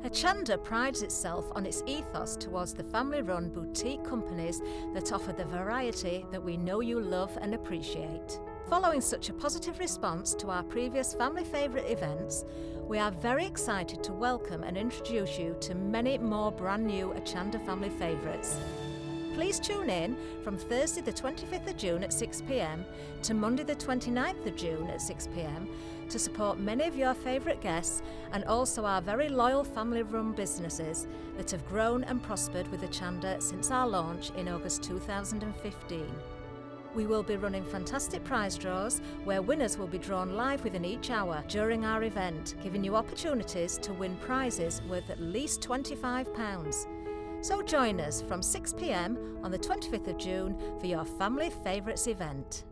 Hochanda prides itself on its ethos towards the family-run boutique companies that offer the variety that we know you love and appreciate. Following such a positive response to our previous family favourite events, we are very excited to welcome and introduce you to many more brand new Hochanda family favourites. Please tune in from Thursday the 25th of June at 6 p.m. to Monday the 29th of June at 6 p.m. to support many of your favourite guests and also our very loyal family-run businesses that have grown and prospered with Hochanda since our launch in August 2015. We will be running fantastic prize draws where winners will be drawn live within each hour during our event, giving you opportunities to win prizes worth at least £25. So join us from 6 p.m. on the 25th of June for your Family Favourites event.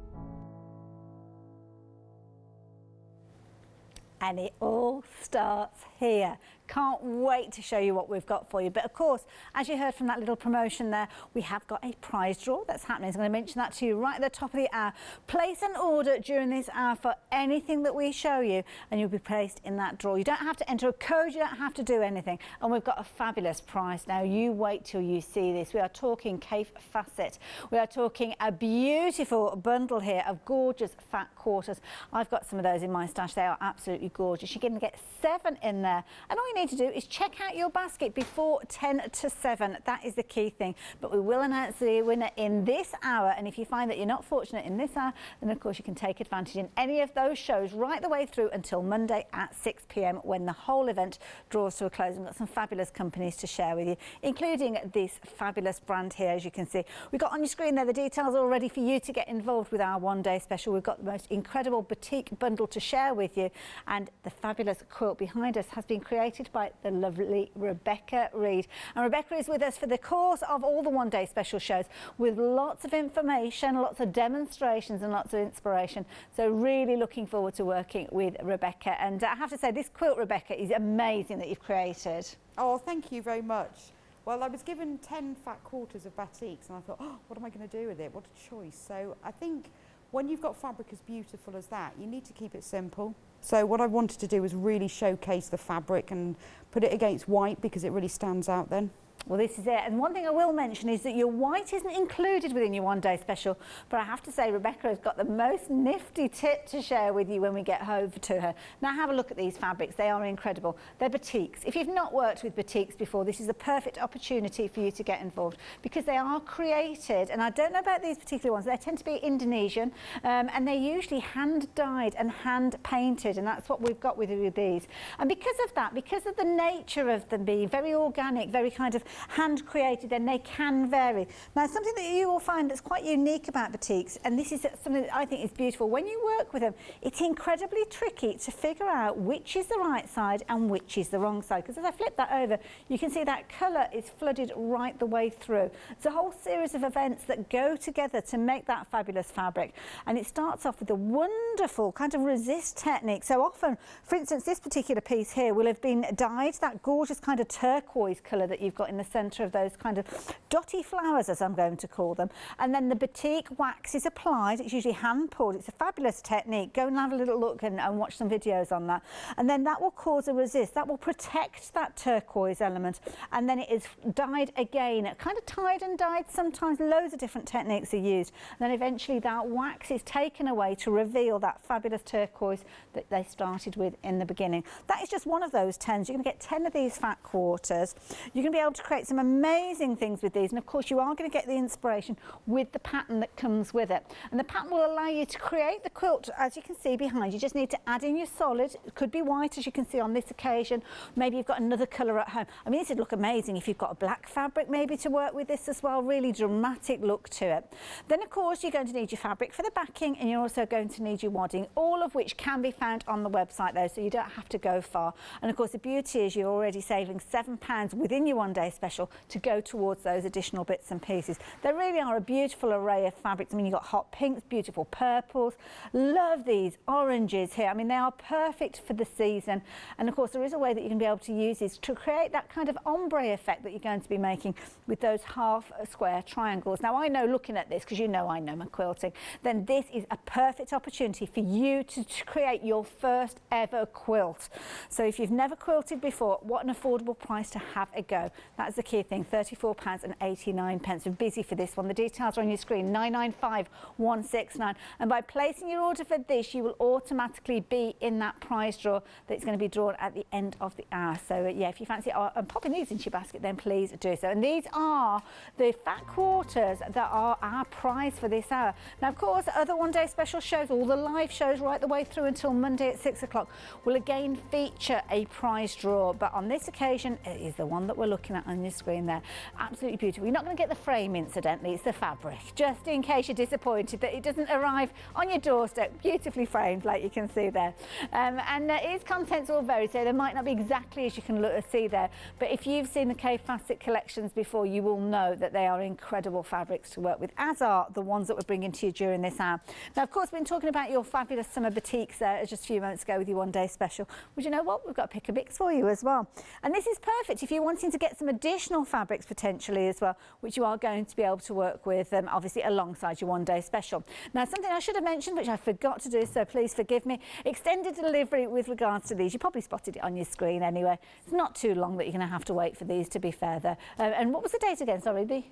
And it all starts here. Can't wait to show you what we've got for you. But of course, as you heard from that little promotion there, we have got a prize draw that's happening. So I'm going to mention that to you right at the top of the hour. Place an order during this hour for anything that we show you and you'll be placed in that draw. You don't have to enter a code, you don't have to do anything. And we've got a fabulous prize now. You wait till you see this. We are talking Cape Facet. We are talking a beautiful bundle here of gorgeous fat quarters. I've got some of those in my stash. They are absolutely gorgeous. You're going to get 7 in there. And all you need to do is check out your basket before 10 to 7. That is the key thing. But we will announce the winner in this hour. And if you find that you're not fortunate in this hour, then of course you can take advantage in any of those shows right the way through until Monday at 6 p.m. when the whole event draws to a close. We've got some fabulous companies to share with you, including this fabulous brand here, as you can see. We've got on your screen there the details all ready for you to get involved with our one-day special. We've got the most incredible boutique bundle to share with you. And the fabulous quilt behind us has been created by the lovely Rebecca Reid. And Rebecca is with us for the course of all the one-day special shows with lots of information, lots of demonstrations and lots of inspiration. So really looking forward to working with Rebecca. And I have to say, this quilt, Rebecca, is amazing that you've created. Oh, thank you very much. Well, I was given 10 fat quarters of batiks and I thought, oh, what am I going to do with it? What a choice. So I think when you've got fabric as beautiful as that, you need to keep it simple. So what I wanted to do was really showcase the fabric and put it against white because it really stands out then. Well, this is it. And one thing I will mention is that your white isn't included within your one-day special. But I have to say, Rebecca has got the most nifty tip to share with you when we get over to her. Now, have a look at these fabrics. They are incredible. They're batiks. If you've not worked with batiks before, this is a perfect opportunity for you to get involved because they are created. And I don't know about these particular ones. They tend to be Indonesian and they're usually hand-dyed and hand-painted. And that's what we've got with these. And because of that, because of the nature of them being very organic, very kind of hand created, then they can vary. Now, something that you will find that's quite unique about batiks, and this is something that I think is beautiful, when you work with them, it's incredibly tricky to figure out which is the right side and which is the wrong side. Because as I flip that over, you can see that colour is flooded right the way through. It's a whole series of events that go together to make that fabulous fabric. And it starts off with a wonderful kind of resist technique. So often, for instance, this particular piece here will have been dyed, that gorgeous kind of turquoise colour that you've got in the centre of those kind of dotty flowers, as I'm going to call them. And then the batik wax is applied. It's usually hand poured. It's a fabulous technique. Go and have a little look and watch some videos on that. And then that will cause a resist. That will protect that turquoise element. And then it is dyed again, kind of tied and dyed. Sometimes loads of different techniques are used. And then eventually that wax is taken away to reveal that fabulous turquoise that they started with in the beginning. That is just one of those 10s. You're going to get 10 of these fat quarters. You're going to be able to create some amazing things with these, and of course you are going to get the inspiration with the pattern that comes with it. And the pattern will allow you to create the quilt, as you can see behind. You just need to add in your solid. It could be white, as you can see on this occasion. Maybe you've got another colour at home. I mean, this would look amazing if you've got a black fabric maybe to work with this as well. Really dramatic look to it. Then of course you're going to need your fabric for the backing, and you're also going to need your wadding, all of which can be found on the website though, so you don't have to go far. And of course the beauty is you're already saving £7 within your one-day special to go towards those additional bits and pieces. There really are a beautiful array of fabrics. I mean, you've got hot pinks, beautiful purples. Love these oranges here. I mean, they are perfect for the season. And of course, there is a way that you can be able to use these to create that kind of ombre effect that you're going to be making with those half square triangles. Now, I know looking at this, because you know I know my quilting, then this is a perfect opportunity opportunity for you to create your first ever quilt. So if you've never quilted before, what an affordable price to have a go. That's the key thing, £34.89. We're busy for this one. The details are on your screen, 995169. And by placing your order for this, you will automatically be in that prize draw that's going to be drawn at the end of the hour. So yeah, if you fancy popping these into your basket, then please do so. And these are the fat quarters that are our prize for this hour. Now, of course, other one-day special shows, all the live shows right the way through until Monday at 6 o'clock, will again feature a prize draw. But on this occasion, it is the one that we're looking at on your screen there. Absolutely beautiful. You're not going to get the frame, incidentally, it's the fabric, just in case you're disappointed that it doesn't arrive on your doorstep, beautifully framed, like you can see there. And its contents all vary, so they might not be exactly as you can see there. But if you've seen the Cave Facet collections before, you will know that they are incredible fabrics to work with, as are the ones that we're bringing to you during this hour. Now, of course, we've been talking about your fabulous summer batiks there just a few moments ago with your one-day special. Well, you know what? We've got a pick a mix for you as well. And this is perfect if you're wanting to get some additional fabrics potentially as well, which you are going to be able to work with, obviously, alongside your one-day special. Now, something I should have mentioned, which I forgot to do, so please forgive me, extended delivery with regards to these. You probably spotted it on your screen anyway. It's not too long that you're going to have to wait for these, to be fair there. And what was the date again? Sorry, the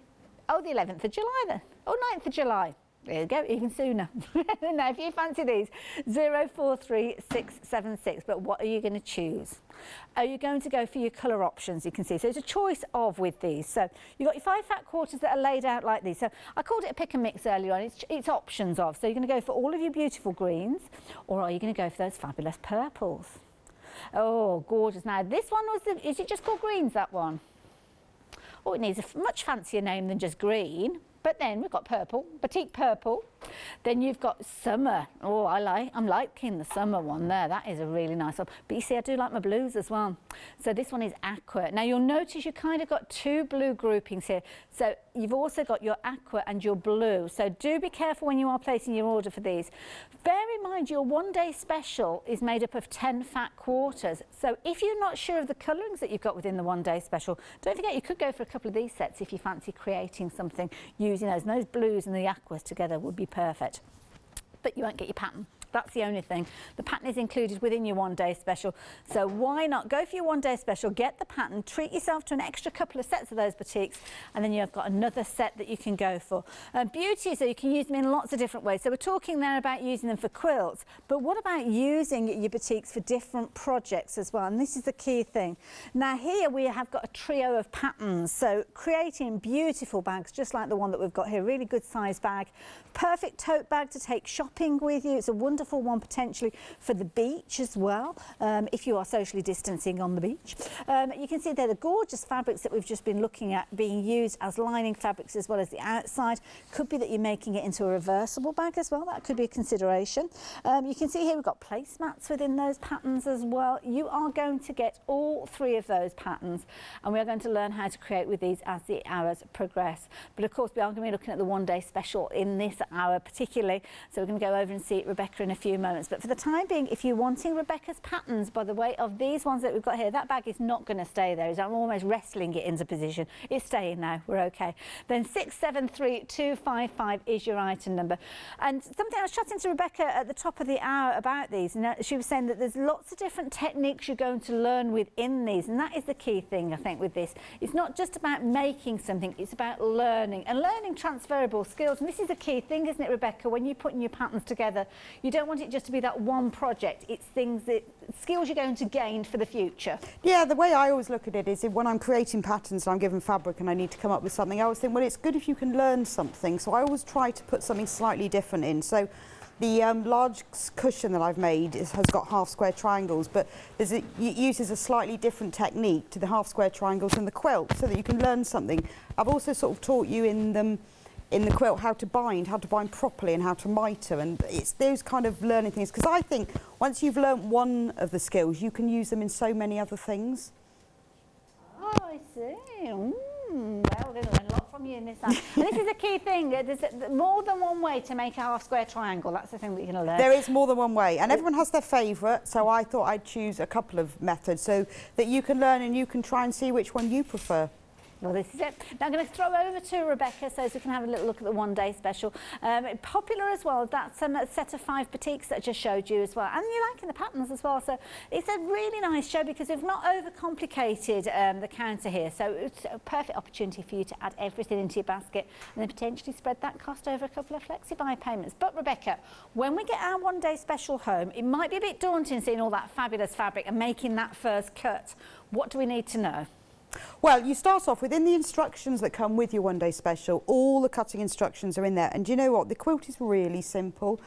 11th of July then. Oh, 9th of July. There you go, even sooner. Now, if you fancy these, 043676. But what are you going to choose? Are you going to go for your colour options? You can see, so it's a choice of with these. So you've got your 5 fat quarters that are laid out like these. So I called it a pick and mix earlier on. It's options of. So you're going to go for all of your beautiful greens, or are you going to go for those fabulous purples? Oh, gorgeous. Now, this one was is it just called greens, that one? Oh, it needs a much fancier name than just green. But then we've got purple, batik purple. Then you've got summer. Oh, I'm liking the summer one there. That is a really nice one. But you see, I do like my blues as well. So this one is aqua. Now you'll notice you kind of got 2 blue groupings here. So you've also got your aqua and your blue. So do be careful when you are placing your order for these. Bear in mind your one-day special is made up of 10 fat quarters. So if you're not sure of the colourings that you've got within the one-day special, don't forget you could go for a couple of these sets if you fancy creating something using those. And those blues and the aquas together would be perfect. But you won't get your pattern. That's the only thing. The pattern is included within your one-day special. So why not go for your one-day special, get the pattern, treat yourself to an extra couple of sets of those batiks, and then you've got another set that you can go for. Beauty, so you can use them in lots of different ways. So we're talking there about using them for quilts, but what about using your batiks for different projects as well? And this is the key thing. Now here we have got a trio of patterns. So creating beautiful bags, just like the one that we've got here, really good size bag, perfect tote bag to take shopping with you. It's a wonderful one potentially for the beach as well, if you are socially distancing on the beach. You can see there the gorgeous fabrics that we've just been looking at being used as lining fabrics as well as the outside. Could be that you're making it into a reversible bag as well. That could be a consideration. You can see here we've got placemats within those patterns as well. You are going to get all 3 of those patterns, and we are going to learn how to create with these as the hours progress. But of course we are going to be looking at the one-day special in this hour particularly, so we're going to go over and see Rebecca in a few moments. But for the time being, if you're wanting Rebecca's patterns by the way of these ones that we've got here, that bag is not going to stay there. I'm almost wrestling it into position. It's staying now. We're okay. Then 673255 is your item number. And something I was chatting to Rebecca at the top of the hour about these, and she was saying that there's lots of different techniques you're going to learn within these, and that is the key thing, I think, with this. It's not just about making something, it's about learning, and learning transferable skills. And this is a key thing, isn't it, Rebecca? When you're putting your patterns together, you don't want it just to be that one project. It's things that skills you're going to gain for the future. Yeah, the way I always look at it is when I'm creating patterns and I'm given fabric and I need to come up with something, I always think, well, it's good if you can learn something. So I always try to put something slightly different in. So the large cushion that I've made has got half square triangles, but it uses a slightly different technique to the half square triangles in the quilt so that you can learn something. I've also sort of taught you in the quilt how to bind properly and how to mitre, and it's those kind of learning things, because I think once you've learnt one of the skills you can use them in so many other things. Oh, I see. Well, we're going to learn a lot from you in this. And this is a key thing. There's more than one way to make a half square triangle. That's the thing that you're going to learn. There is more than one way, and everyone has their favourite, so I thought I'd choose a couple of methods so that you can learn and you can try and see which one you prefer. Well, this is it. Now I'm going to throw over to Rebecca so we can have a little look at the one-day special. Popular as well, that's a set of 5 batiks that I just showed you as well. And you're liking the patterns as well. So it's a really nice show because we've not overcomplicated the counter here. So it's a perfect opportunity for you to add everything into your basket and then potentially spread that cost over a couple of flexi-buy payments. But Rebecca, when we get our one-day special home, it might be a bit daunting seeing all that fabulous fabric and making that first cut. What do we need to know? Well, you start off within the instructions that come with your one-day special. All the cutting instructions are in there. And do you know what? The quilt is really simple.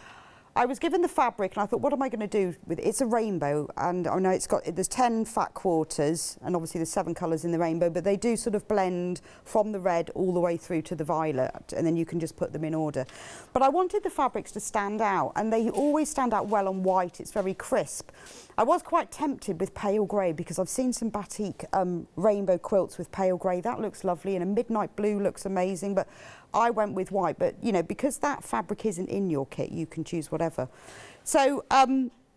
I was given the fabric and I thought, what am I going to do with it? It's a rainbow, and I know there's 10 fat quarters, and obviously there's 7 colours in the rainbow, but they do sort of blend from the red all the way through to the violet, and then you can just put them in order. But I wanted the fabrics to stand out, and they always stand out well on white. It's very crisp. I was quite tempted with pale grey because I've seen some batik rainbow quilts with pale grey. That looks lovely, and a midnight blue looks amazing, but I went with white. But, you know, because that fabric isn't in your kit, you can choose whatever. So,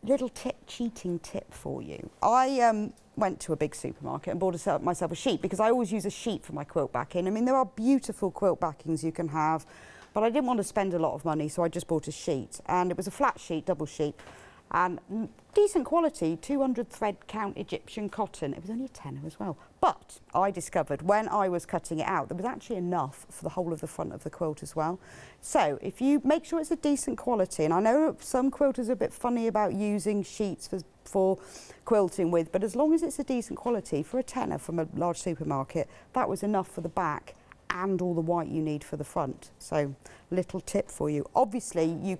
little cheating tip for you. I went to a big supermarket and bought myself a sheet because I always use a sheet for my quilt backing. I mean, there are beautiful quilt backings you can have, but I didn't want to spend a lot of money, so I just bought a sheet. And it was a flat sheet, double sheet, and decent quality, 200 thread count Egyptian cotton. It was only a tenner as well. But I discovered when I was cutting it out, there was actually enough for the whole of the front of the quilt as well. So if you make sure it's a decent quality, and I know some quilters are a bit funny about using sheets for quilting with, but as long as it's a decent quality, for a tenner from a large supermarket, that was enough for the back and all the white you need for the front. So little tip for you. Obviously you...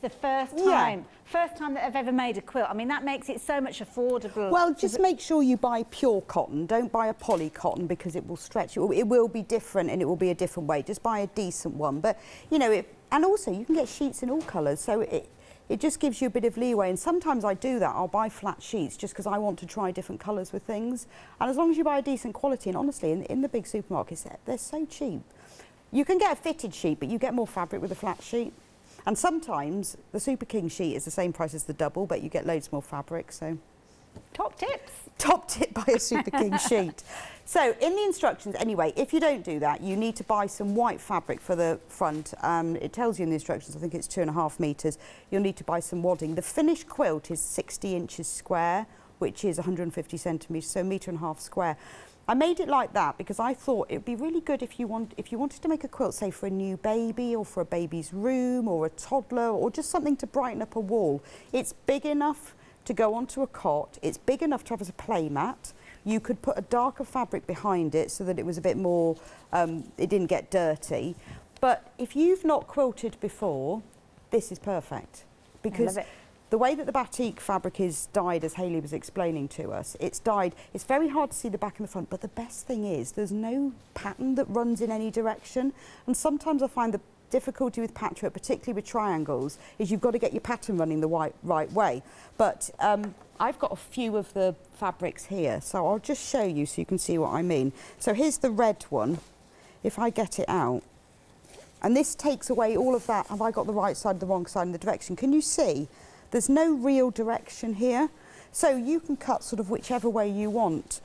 The first time that I've ever made a quilt. I mean, that makes it so much affordable. Well, just make sure you buy pure cotton. Don't buy a poly cotton because it will stretch. It will be different and it will be a different weight. Just buy a decent one. But, you know, and also you can get sheets in all colours, so it just gives you a bit of leeway. And sometimes I do that. I'll buy flat sheets just because I want to try different colours with things. And as long as you buy a decent quality, and honestly, in the big supermarkets, they're so cheap. You can get a fitted sheet, but you get more fabric with a flat sheet. And sometimes the Super King sheet is the same price as the double, but you get loads more fabric, so... Top tips. Top tip, buy a Super King sheet. So in the instructions, anyway, if you don't do that, you need to buy some white fabric for the front. It tells you in the instructions, I think it's 2.5 metres. You'll need to buy some wadding. The finished quilt is 60 inches square, which is 150 centimetres, so 1.5 metres square. I made it like that because I thought it would be really good if you wanted to make a quilt, say for a new baby or for a baby's room or a toddler or just something to brighten up a wall. It's big enough to go onto a cot. It's big enough to have as a play mat. You could put a darker fabric behind it so that it was a bit more, it didn't get dirty. But if you've not quilted before, this is perfect because the way that the batik fabric is dyed, as Hayley was explaining to us, it's dyed, it's very hard to see the back and the front, but the best thing is there's no pattern that runs in any direction. And sometimes I find the difficulty with patchwork, particularly with triangles, is you've got to get your pattern running the right way. But I've got a few of the fabrics here, so I'll just show you so you can see what I mean. So here's the red one. If I get it out, and this takes away all of that, have I got the right side, the wrong side, and the direction? Can you see? There's no real direction here, so you can cut sort of whichever way you want.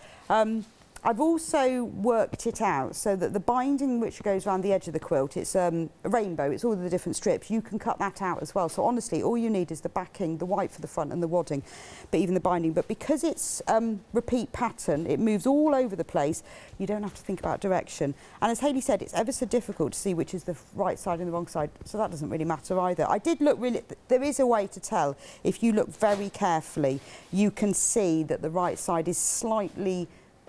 I've also worked it out so that the binding which goes around the edge of the quilt, it's a rainbow, it's all the different strips, you can cut that out as well. So honestly, all you need is the backing, the white for the front and the wadding, but even the binding. But because it's repeat pattern, it moves all over the place, you don't have to think about direction. And as Hayley said, it's ever so difficult to see which is the right side and the wrong side, so that doesn't really matter either. I did look really, there is a way to tell. If you look very carefully, you can see that the right side is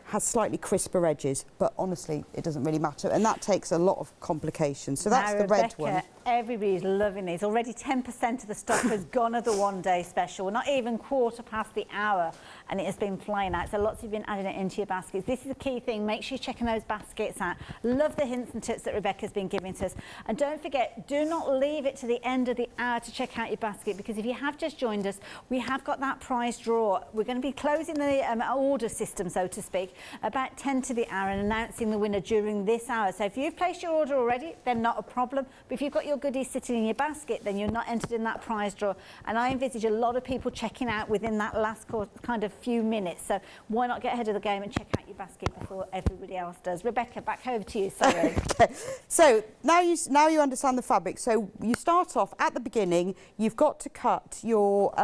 has slightly crisper edges, but honestly it doesn't really matter, and that takes a lot of complications. So that's the red one. Everybody's loving these. Already 10% of the stock has gone at the one-day special. We're not even quarter past the hour and it has been flying out, so lots of you have been adding it into your baskets. This is the key thing. Make sure you're checking those baskets out. Love the hints and tips that Rebecca's been giving to us, and don't forget, do not leave it to the end of the hour to check out your basket, because if you have just joined us, we have got that prize draw. We're going to be closing the order system, so to speak, about 10 to the hour and announcing the winner during this hour. So if you've placed your order already, then not a problem, but if you've got your your goodies sitting in your basket, then you're not entered in that prize draw. And I envisage a lot of people checking out within that last kind of few minutes. So why not get ahead of the game and check out your basket before everybody else does? Rebecca, back over to you, sorry. Okay. So now you understand the fabric. So you start off at the beginning, you've got to cut your,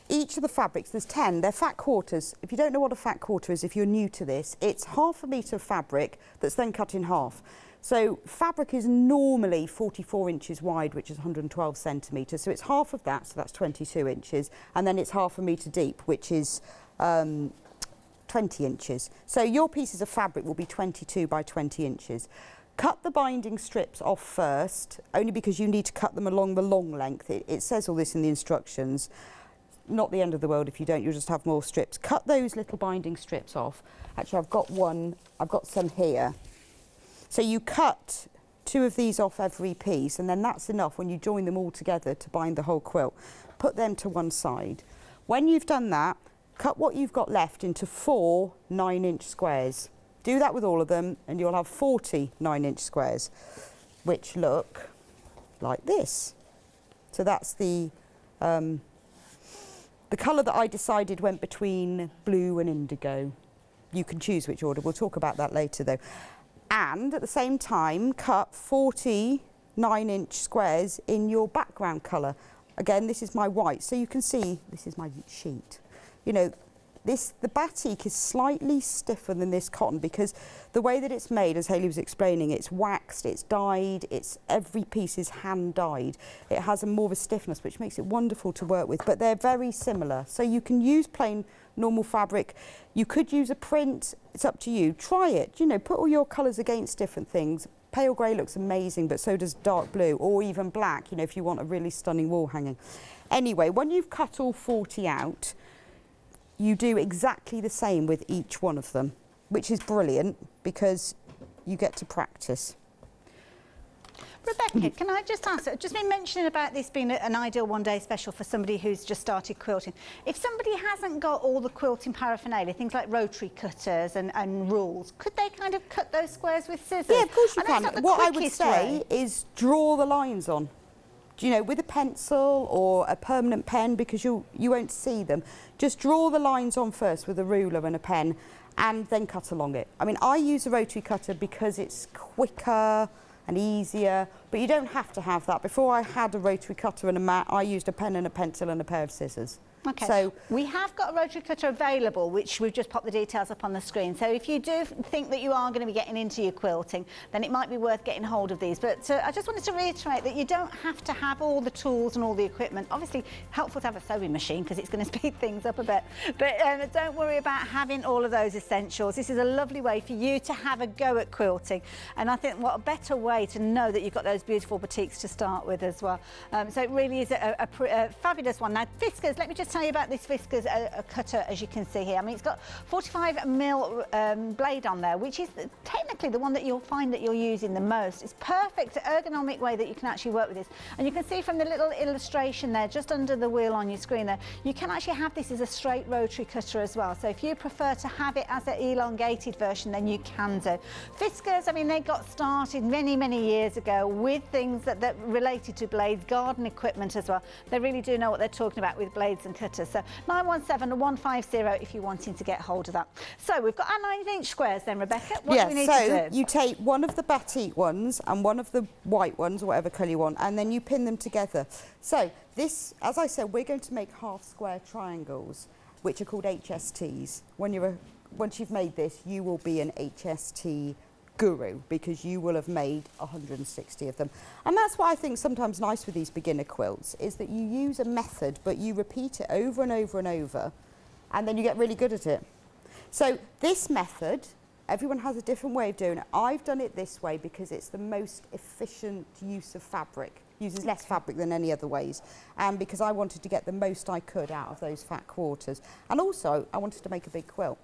each of the fabrics, there's 10, they're fat quarters. If you don't know what a fat quarter is, if you're new to this, it's ½ metre of fabric that's then cut in half. So fabric is normally 44 inches wide, which is 112 centimetres. So it's half of that, so that's 22 inches. And then it's ½ metre deep, which is 20 inches. So your pieces of fabric will be 22 by 20 inches. Cut the binding strips off first, only because you need to cut them along the long length. It says all this in the instructions. Not the end of the world if you don't, you'll just have more strips. Cut those little binding strips off. Actually, I've got some here. So you cut 2 of these off every piece, and then that's enough when you join them all together to bind the whole quilt. Put them to one side. When you've done that, cut what you've got left into 4 9-inch squares. Do that with all of them, and you'll have 40 9-inch squares, which look like this. So that's the colour that I decided went between blue and indigo. You can choose which order. We'll talk about that later, though. And at the same time, cut 40 9-inch squares in your background colour. Again, this is my white, so you can see this is my sheet. You know, the batik is slightly stiffer than this cotton because the way that it's made, as Hayley was explaining, it's waxed, it's dyed, every piece is hand dyed. It has more of a stiffness, which makes it wonderful to work with, but they're very similar. So you can use plain normal fabric. You could use a print, it's up to you. Try it, you know, put all your colours against different things. Pale grey looks amazing, but so does dark blue, or even black, you know, if you want a really stunning wall hanging. Anyway, when you've cut all 40 out, you do exactly the same with each one of them, which is brilliant because you get to practice. Rebecca, can I just ask, just been mentioning about this being an ideal one-day special for somebody who's just started quilting. If somebody hasn't got all the quilting paraphernalia, things like rotary cutters and rules, could they kind of cut those squares with scissors? Yeah, of course you can. What I would way. say is draw the lines on. You know, with a pencil or a permanent pen, because you won't see them. Just draw the lines on first with a ruler and a pen and then cut along it. I mean, I use a rotary cutter because it's quicker and easier, but you don't have to have that. Before I had a rotary cutter and a mat, I used a pen and a pencil and a pair of scissors. Okay, so we have got a rotary cutter available, which we've just popped the details up on the screen. So if you do think that you are going to be getting into your quilting, then it might be worth getting hold of these. But I just wanted to reiterate that you don't have to have all the tools and all the equipment. Obviously, helpful to have a sewing machine because it's going to speed things up a bit. But don't worry about having all of those essentials. This is a lovely way for you to have a go at quilting. And I think what a better way to know that you've got those beautiful batiks to start with as well. So it really is a fabulous one. Now, Fiskars, let me just tell you about this Fiskars cutter, as you can see here. I mean, it's got 45mm blade on there, which is technically the one that you'll find that you're using the most. It's perfect, ergonomic way that you can actually work with this. And you can see from the little illustration there, just under the wheel on your screen there, you can actually have this as a straight rotary cutter as well. So if you prefer to have it as an elongated version, then you can do. Fiskars, I mean, they got started many, many years ago with things that related to blades, garden equipment as well. They really do know what they're talking about with blades and cutters. So 917-150 if you're wanting to get hold of that. So we've got our 9-inch squares then, Rebecca. What do we need to do? You take one of the batik ones and one of the white ones, or whatever colour you want, and then you pin them together. So this, as I said, we're going to make half square triangles, which are called HSTs. Once you've made this, you will be an HST guru because you will have made 160 of them. And that's what I think sometimes nice with these beginner quilts is that you use a method but you repeat it over and over and over, and then you get really good at it. So this method, everyone has a different way of doing it. I've done it this way because it's the most efficient use of fabric. Uses less fabric than any other ways, and because I wanted to get the most I could out of those fat quarters, and also I wanted to make a big quilt.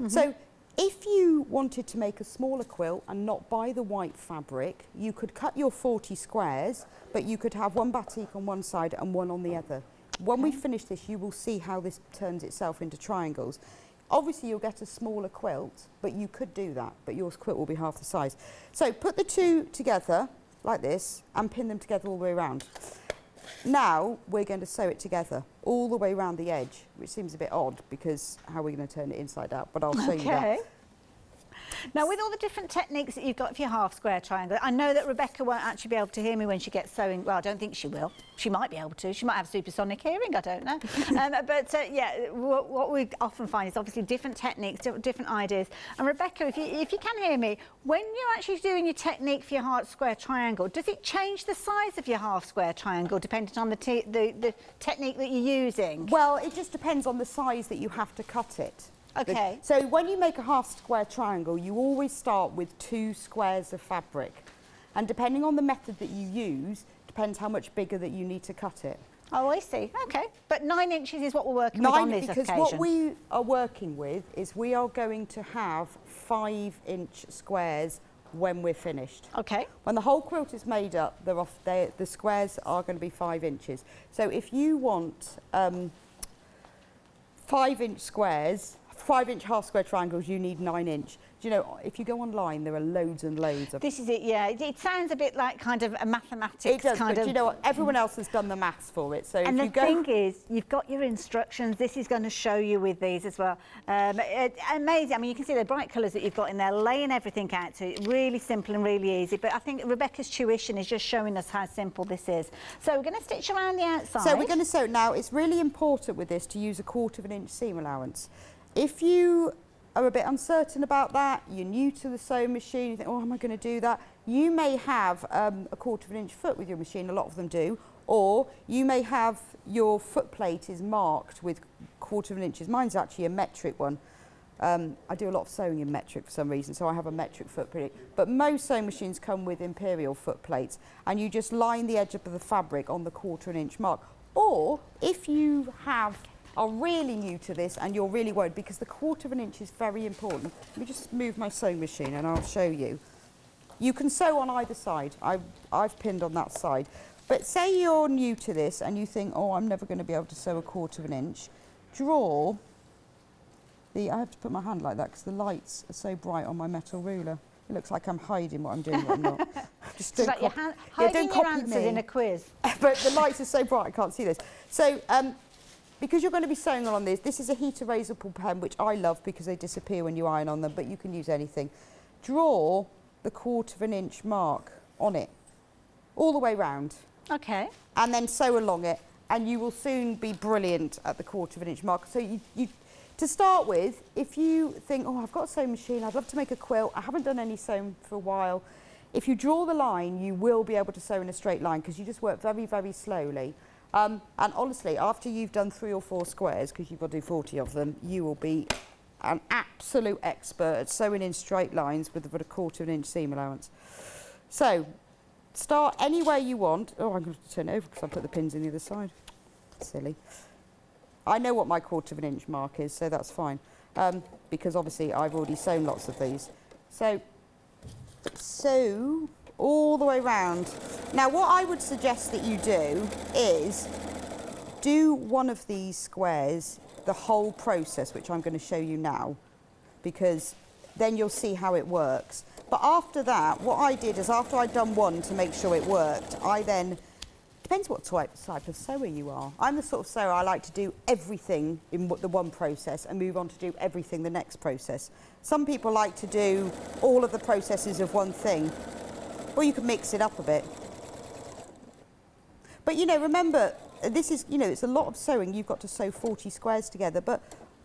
So if you wanted to make a smaller quilt and not buy the white fabric, you could cut your 40 squares, but you could have one batik on one side and one on the other. When we finish this, you will see how this turns itself into triangles. Obviously, you'll get a smaller quilt, but you could do that, but your quilt will be half the size. So put the two together like this, and pin them together all the way around. Now we're going to sew it together all the way around the edge, which seems a bit odd because how are we going to turn it inside out? But I'll show you that. Now, with all the different techniques that you've got for your half square triangle, I know that Rebecca won't actually be able to hear me when she gets sewing. Well, I don't think she will. She might be able to. She might have supersonic hearing, I don't know. Yeah, what we often find is obviously different techniques, different ideas. And Rebecca, if you can hear me, when you're actually doing your technique for your half square triangle, does it change the size of your half square triangle depending on the technique that you're using? Well, it just depends on the size that you have to cut it. Okay. So when you make a half square triangle, you always start with 2 squares of fabric. And depending on the method that you use, depends how much bigger that you need to cut it. Oh, I see. Okay. But 9 inches is what we're working with on this occasion. Because what we are working with is we are going to have 5-inch squares when we're finished. Okay. When the whole quilt is made up, the squares are going to be 5 inches. So if you want 5-inch squares, 5-inch half square triangles, you need 9-inch. Do you know, if you go online, there are loads and loads of... This is it, yeah. It sounds a bit like kind of a mathematics it does, kind but of... you know what? Everyone else has done the maths for it. So and if you go... thing is, you've got your instructions. This is going to show you with these as well. Amazing. I mean, you can see the bright colours that you've got in there, laying everything out to it. Really simple and really easy. But I think Rebecca's tuition is just showing us how simple this is. So we're going to stitch around the outside. So we're going to sew. Now, it's really important with this to use a 1/4 inch seam allowance. If you are a bit uncertain about that, you're new to the sewing machine, you think, oh, am I going to do that? You may have a 1/4 inch foot with your machine, a lot of them do, or you may have your foot plate is marked with 1/4 inches. Mine's actually a metric one. I do a lot of sewing in metric for some reason, so I have a metric foot plate. But most sewing machines come with imperial foot plates, and you just line the edge up of the fabric on the 1/4 inch mark. Or if you are really new to this and you're really worried, because the 1/4 inch is very important. Let me just move my sewing machine and I'll show you. You can sew on either side. I've pinned on that side. But say you're new to this and you think, oh, I'm never going to be able to sew a 1/4 inch. Draw the, I have to put my hand like that because the lights are so bright on my metal ruler. It looks like I'm hiding what I'm doing, but I'm not. Just it's like you're hiding your answers in a quiz. But the lights are so bright I can't see this. So, because you're going to be sewing on this, this is a heat erasable pen, which I love because they disappear when you iron on them, but you can use anything. Draw the 1/4 inch mark on it, all the way round. Okay. And then sew along it, and you will soon be brilliant at the 1/4 inch mark. So to start with, if you think, oh, I've got a sewing machine, I'd love to make a quilt, I haven't done any sewing for a while, if you draw the line, you will be able to sew in a straight line because you just work very, very slowly. And honestly, after you've done 3 or 4 squares, because you've got to do 40 of them, you will be an absolute expert at sewing in straight lines with a 1/4 inch seam allowance. So, start anywhere you want. Oh, I'm going to turn it over because I put the pins in the other side. Silly. I know what my 1/4 inch mark is, so that's fine. Because obviously I've already sewn lots of these. So, sew all the way round. Now what I would suggest that you do is do one of these squares the whole process, which I'm going to show you now, because then you'll see how it works. But after that, what I did is after I'd done one to make sure it worked, I then, depends what type of sewer you are. I'm the sort of sewer I like to do everything in the one process and move on to do everything the next process. Some people like to do all of the processes of one thing. Or you can mix it up a bit. But you know, remember, this is, you know, it's a lot of sewing. You've got to sew 40 squares together. But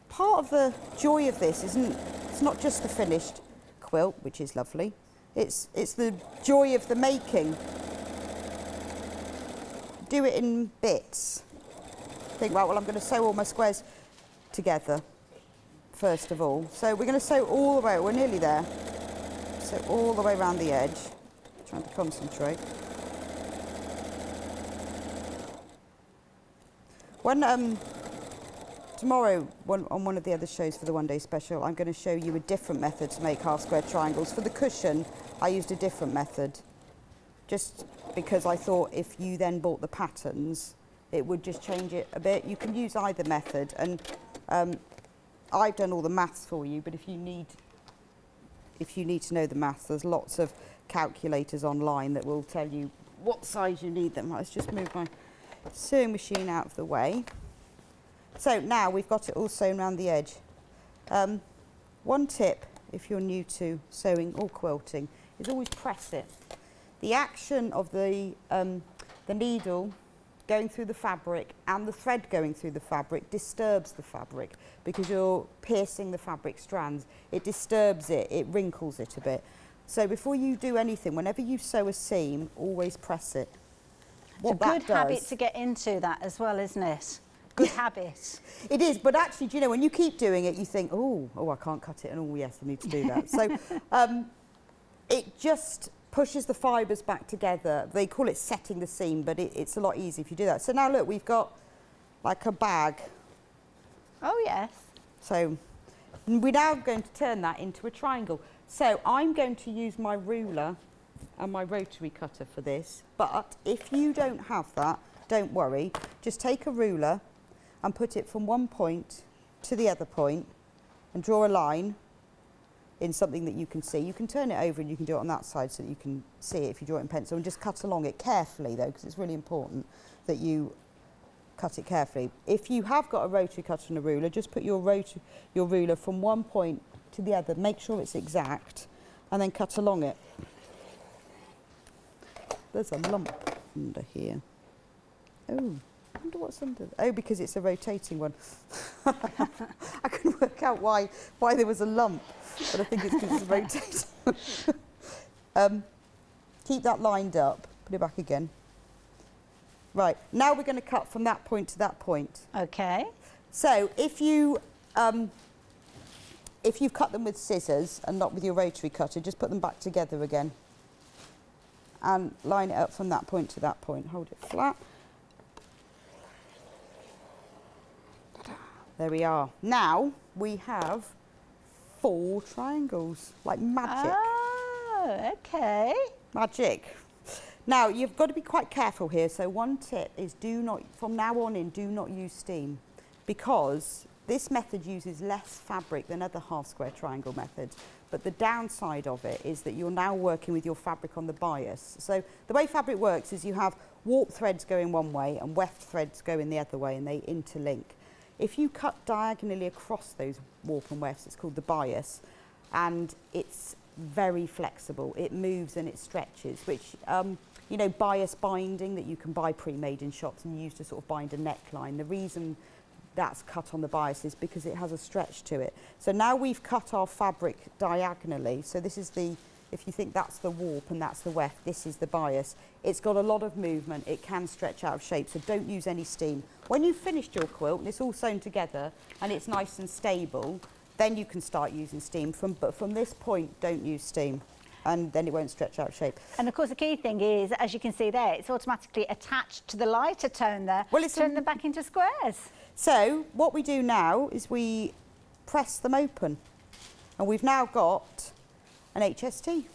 part of the joy of this it's not just the finished quilt, which is lovely. It's the joy of the making. Do it in bits. Think, right, well, I'm going to sew all my squares together, first of all. So we're going to sew all the way, we're nearly there. So all the way around the edge. Trying to concentrate. When tomorrow on one of the other shows for the one day special, I'm going to show you a different method to make half square triangles. For the cushion, I used a different method, just because I thought if you then bought the patterns, it would just change it a bit. You can use either method, and I've done all the maths for you. But if you need to know the maths, there's lots of calculators online that will tell you what size you need them. Let's just move my sewing machine out of the way. So now we've got it all sewn around the edge. One tip if you're new to sewing or quilting is always press it. The action of the needle going through the fabric and the thread going through the fabric disturbs the fabric because you're piercing the fabric strands. It disturbs it, it wrinkles it a bit. So before you do anything, whenever you sew a seam, always press it. It's a good habit to get into that as well, isn't it? Good habit. It is, but actually, do you know, when you keep doing it, you think, oh, I can't cut it, and oh, yes, I need to do that. So it just pushes the fibres back together. They call it setting the seam, but it's a lot easier if you do that. So now look, we've got like a bag. Oh, yes. So we're now going to turn that into a triangle. So I'm going to use my ruler and my rotary cutter for this, but if you don't have that, don't worry. Just take a ruler and put it from one point to the other point and draw a line in something that you can see. You can turn it over and you can do it on that side so that you can see it if you draw it in pencil, and just cut along it carefully though, because it's really important that you cut it carefully. If you have got a rotary cutter and a ruler, just put your ruler from one point to the other, make sure it's exact, and then cut along it. There's a lump under here. Oh, I wonder what's under. Oh, because it's a rotating one. I couldn't work out why there was a lump, but I think it's because it's rotating. Keep that lined up. Put it back again. Right, now we're going to cut from that point to that point. Okay. So if you've cut them with scissors and not with your rotary cutter, just put them back together again. And line it up from that point to that point. Hold it flat. There we are. Now we have 4 triangles, like magic. Oh, okay. Magic. Now you've got to be quite careful here. So one tip is from now on in, do not use steam, because this method uses less fabric than other half square triangle methods. But the downside of it is that you're now working with your fabric on the bias. So the way fabric works is you have warp threads going one way and weft threads going the other way, and they interlink. If you cut diagonally across those warp and wefts, it's called the bias, and it's very flexible. It moves and it stretches, which, you know, bias binding that you can buy pre-made in shops and use to sort of bind a neckline. The reason that's cut on the bias is because it has a stretch to it. So now we've cut our fabric diagonally. So this is the, if you think that's the warp and that's the weft, this is the bias. It's got a lot of movement. It can stretch out of shape, so don't use any steam. When you've finished your quilt and it's all sewn together and it's nice and stable, then you can start using steam. But from this point, don't use steam, and then it won't stretch out of shape. And of course the key thing is, as you can see there, it's automatically attached to the lighter tone there. Well, it's turn them back into squares. So what we do now is we press them open, and we've now got an HST.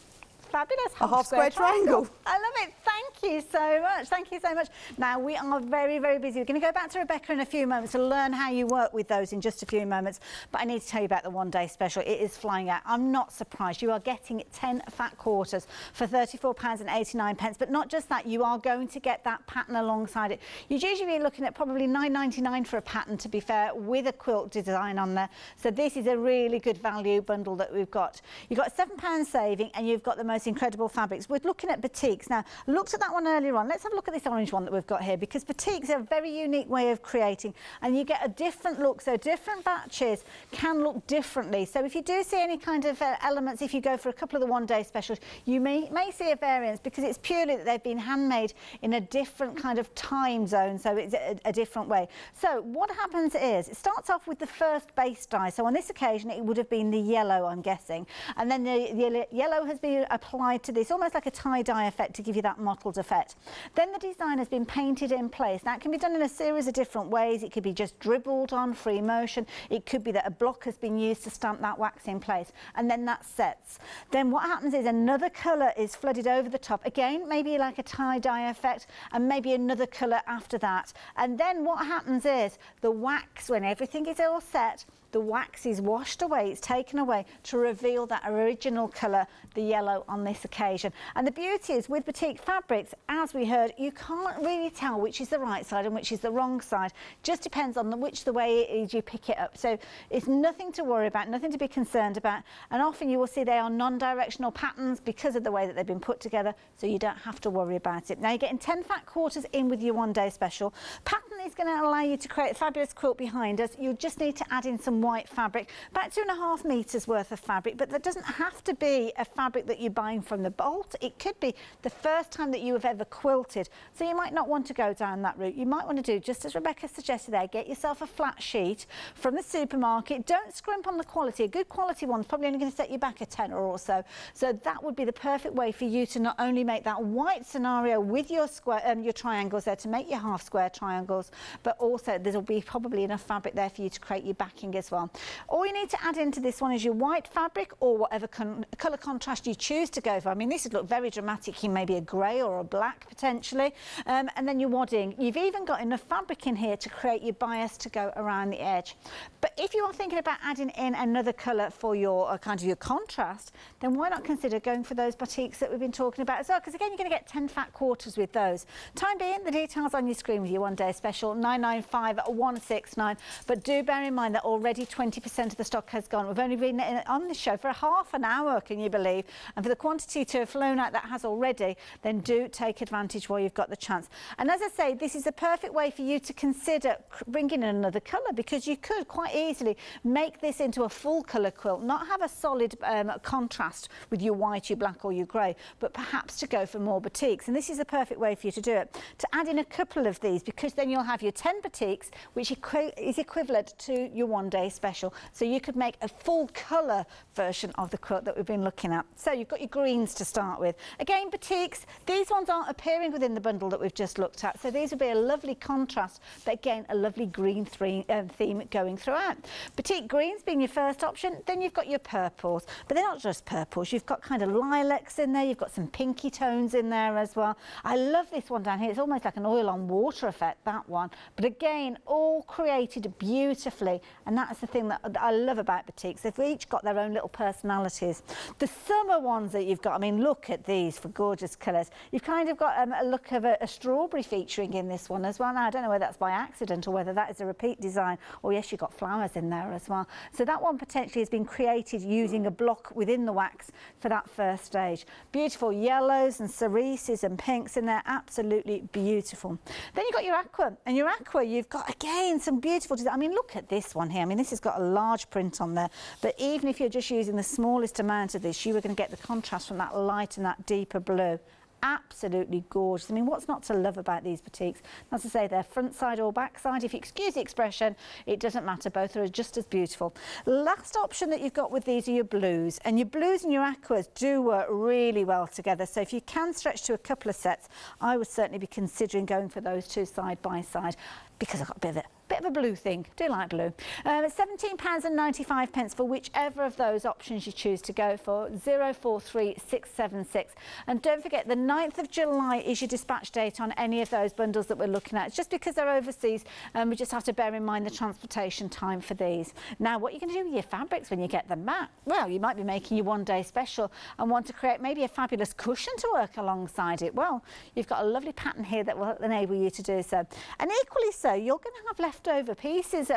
Fabulous. A half square triangle. I love it. Thank you so much. Thank you so much. Now, we are very, very busy. We're going to go back to Rebecca in a few moments to learn how you work with those in just a few moments. But I need to tell you about the one-day special. It is flying out. I'm not surprised. You are getting 10 fat quarters for £34.89. But not just that, you are going to get that pattern alongside it. You'd usually be looking at probably £9.99 for a pattern, to be fair, with a quilt design on there. So this is a really good value bundle that we've got. You've got £7 saving, and you've got the most incredible fabrics. We're looking at batiks. Now, I looked at that one earlier on. Let's have a look at this orange one that we've got here, because batiks are a very unique way of creating, and you get a different look. So different batches can look differently. So if you do see any kind of elements, if you go for a couple of the one-day specials, you may see a variance, because it's purely that they've been handmade in a different kind of time zone, so it's a different way. So what happens is, it starts off with the first base dye. So on this occasion, it would have been the yellow, I'm guessing, and then the yellow has been applied to this, almost like a tie-dye effect, to give you that mottled effect. Then the design has been painted in place. Now, it can be done in a series of different ways. It could be just dribbled on, free motion. It could be that a block has been used to stamp that wax in place, and then that sets. Then what happens is another colour is flooded over the top. Again, maybe like a tie-dye effect, and maybe another colour after that. And then what happens is the wax, when everything is all set, the the wax is washed away, it's taken away to reveal that original colour, the yellow, on this occasion. And the beauty is with batik fabrics, as we heard, you can't really tell which is the right side and which is the wrong side. Just depends on the way it is you pick it up. So it's nothing to worry about, nothing to be concerned about. And often you will see they are non-directional patterns because of the way that they've been put together, so you don't have to worry about it. Now you're getting 10 fat quarters in with your one-day special. Pattern is going to allow you to create a fabulous quilt behind us. You just need to add in some white fabric, about 2.5 metres worth of fabric, but that doesn't have to be a fabric that you're buying from the bolt. It could be the first time that you have ever quilted, so you might not want to go down that route. You might want to do just as Rebecca suggested there, get yourself a flat sheet from the supermarket. Don't scrimp on the quality. A good quality one's probably only going to set you back a tenner or so. So that would be the perfect way for you to not only make that white scenario with your square, your triangles there to make your half square triangles, but also there'll be probably enough fabric there for you to create your backing as well. All you need to add into this one is your white fabric or whatever colour contrast you choose to go for. I mean, this would look very dramatic in maybe a grey or a black potentially, and then your wadding. You've even got enough fabric in here to create your bias to go around the edge. But if you are thinking about adding in another colour for your kind of your contrast, then why not consider going for those batiks that we've been talking about as well, because again you're going to get 10 fat quarters with those. Time being, the details on your screen with your one-day special, 995169, but do bear in mind that already 20% of the stock has gone. We've only been on this show for half an hour, can you believe? And for the quantity to have flown out that has already, then do take advantage while you've got the chance. And as I say, this is a perfect way for you to consider bringing in another colour, because you could quite easily make this into a full colour quilt, not have a solid contrast with your white, your black or your grey, but perhaps to go for more batiks. And this is a perfect way for you to do it, to add in a couple of these, because then you'll have your 10 batiks, which is equivalent to your one-day special. So you could make a full colour version of the quilt that we've been looking at. So you've got your greens to start with. Again, batiks, these ones aren't appearing within the bundle that we've just looked at, so these would be a lovely contrast, but again, a lovely green theme going throughout. Batik greens being your first option, then you've got your purples, but they're not just purples, you've got kind of lilacs in there, you've got some pinky tones in there as well. I love this one down here, it's almost like an oil on water effect, that one, but again, all created beautifully, and that's the thing that I love about batiks. They've each got their own little personalities. The summer ones that you've got, I mean, look at these for gorgeous colours. You've kind of got a look of a strawberry featuring in this one as well. Now, I don't know whether that's by accident or whether that is a repeat design, or yes, you've got flowers in there as well. So that one potentially has been created using a block within the wax for that first stage. Beautiful yellows and cerises and pinks in there, absolutely beautiful. Then you've got your aqua, and your aqua, you've got again some beautiful design. I mean, look at this one here. I mean, this has got a large print on there, but even if you're just using the smallest amount of this, you are going to get the contrast from that light and that deeper blue. Absolutely gorgeous. I mean, what's not to love about these batiks? As I say, they're front side or back side. If you excuse the expression, it doesn't matter. Both are just as beautiful. Last option that you've got with these are your blues, and your blues and your aquas do work really well together. So if you can stretch to a couple of sets, I would certainly be considering going for those two side by side, because I've got a bit of a blue thing. Do like blue. £17.95 for whichever of those options you choose to go for. 043676. And don't forget, the 9th of July is your dispatch date on any of those bundles that we're looking at. It's just because they're overseas, and we just have to bear in mind the transportation time for these. Now, what are you going to do with your fabrics when you get them back? Well, you might be making your one-day special and want to create maybe a fabulous cushion to work alongside it. Well, you've got a lovely pattern here that will enable you to do so. And equally so, you're going to have leftover pieces,